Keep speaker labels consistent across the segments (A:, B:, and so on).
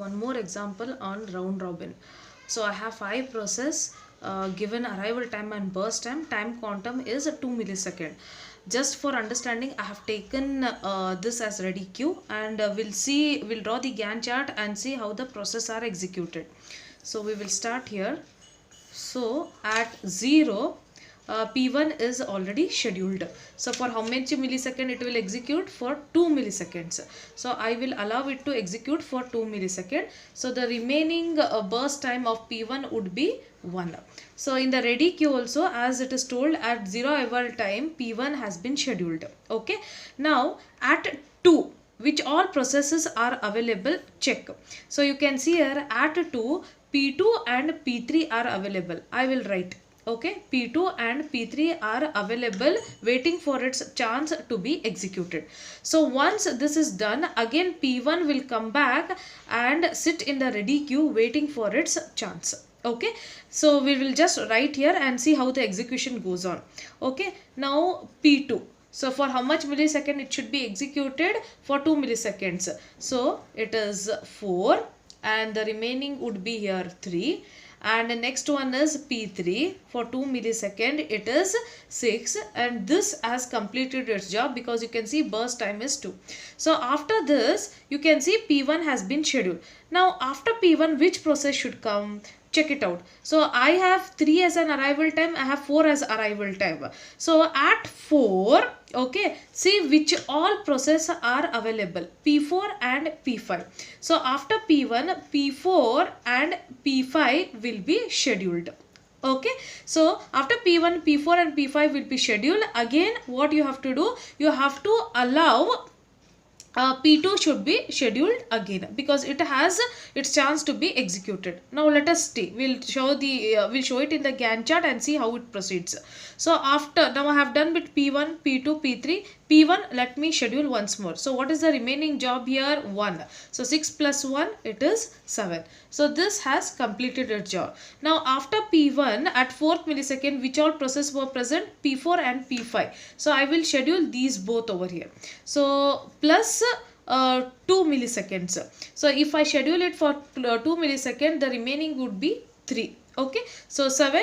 A: one more example on round robin. So I have 5 process given arrival time and burst time. Time quantum is 2 millisecond. Just for understanding, I have taken this as ready queue, and we'll draw the Gantt chart and see how the process are executed. So we will start here. So at 0, P1 is already scheduled. So for how many millisecond it will execute? For 2 milliseconds. So I will allow it to execute for 2 milliseconds. So the remaining burst time of P1 would be 1. So in the ready queue also, as it is told, at 0 arrival time P1 has been scheduled. Okay. Now at 2, which all processes are available, check. So you can see here at 2, P2 and P3 are available. I will write. Okay, P2 and P3 are available, waiting for its chance to be executed. So once this is done, again P1 will come back and sit in the ready queue waiting for its chance. Okay, so we will just write here and see how the execution goes on. Okay, now P2. So for how much millisecond it should be executed? For 2 milliseconds. So it is 4 and the remaining would be here 3. And the next one is P3 for 2 millisecond, it is 6, and this has completed its job because you can see burst time is 2. So after this you can see P1 has been scheduled. Now after P1, which process should come? Check it out. So I have 3 as an arrival time, I have 4 as arrival time. So at 4, okay, see which all process are available, P4 and P5. So after P1, P4 and P5 will be scheduled. Okay, so after P1, P4 and P5 will be scheduled. Again, what you have to do, you have to allow P2 should be scheduled again because it has its chance to be executed. Now let us see. We'll show it in the Gantt chart and see how it proceeds. So after, now I have done with P1, P2, P3. P1, let me schedule once more. So what is the remaining job here? 1. So 6 plus 1, it is 7. So this has completed its job. Now after P1 at 4th millisecond, which all process were present? P4 and P5. So I will schedule these both over here. So plus 2 milliseconds. So if I schedule it for 2 milliseconds, the remaining would be 3. Okay. So 7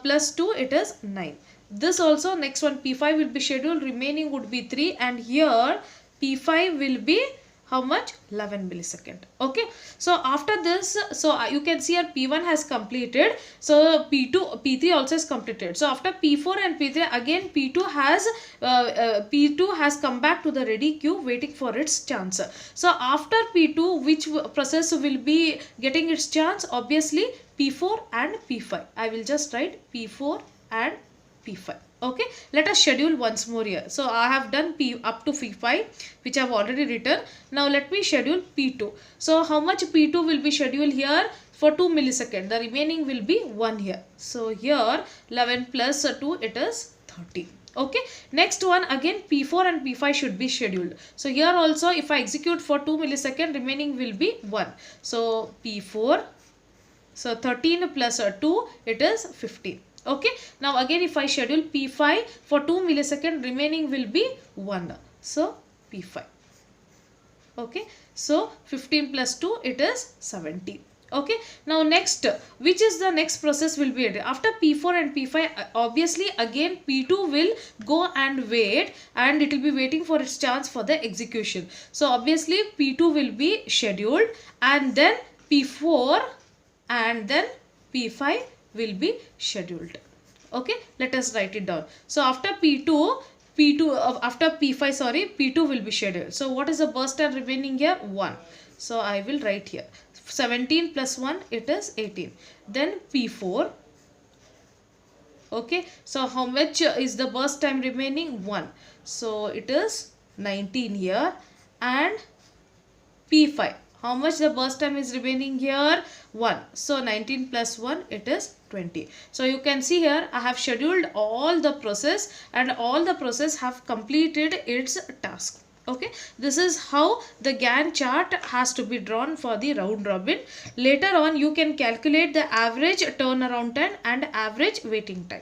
A: plus 2, it is 9. This also, next one P5 will be scheduled, remaining would be 3, and here P5 will be how much? 11 millisecond. Okay, so after this, so you can see here P1 has completed, so P2, P3 also is completed. So after P4 and P3, again P2 has come back to the ready queue waiting for its chance. So after P2, which process will be getting its chance? Obviously P4 and P5. I will just write P4 and P5. Okay, let us schedule once more here. So I have done P up to P5, which I have already written. Now let me schedule P2. So how much P2 will be scheduled here? For 2 milliseconds. The remaining will be 1 here. So here 11 plus 2, it is 30. Okay, next one, again P4 and P5 should be scheduled. So here also, if I execute for 2 milliseconds, remaining will be 1. So P4, so 13 plus 2, it is 15. Okay, now again if I schedule P5 for 2 milliseconds, remaining will be 1. So P5. Okay, so 15 plus 2, it is 17. Okay, now next, which is the next process will be after P4 and P5? Obviously again P2 will go and wait, and it will be waiting for its chance for the execution. So obviously P2 will be scheduled, and then P4 and then P5 will be scheduled. Okay, let us write it down. So after after P5, sorry, P2 will be scheduled. So what is the burst time remaining here? 1. So I will write here 17 plus 1, it is 18. Then P4. Okay, so how much is the burst time remaining? 1. So it is 19 here. And P5, how much the burst time is remaining here? 1. So 19 plus 1, it is 20. So you can see here I have scheduled all the process, and all the process have completed its task. Okay, this is how the Gantt chart has to be drawn for the round robin. Later on you can calculate the average turnaround time and average waiting time.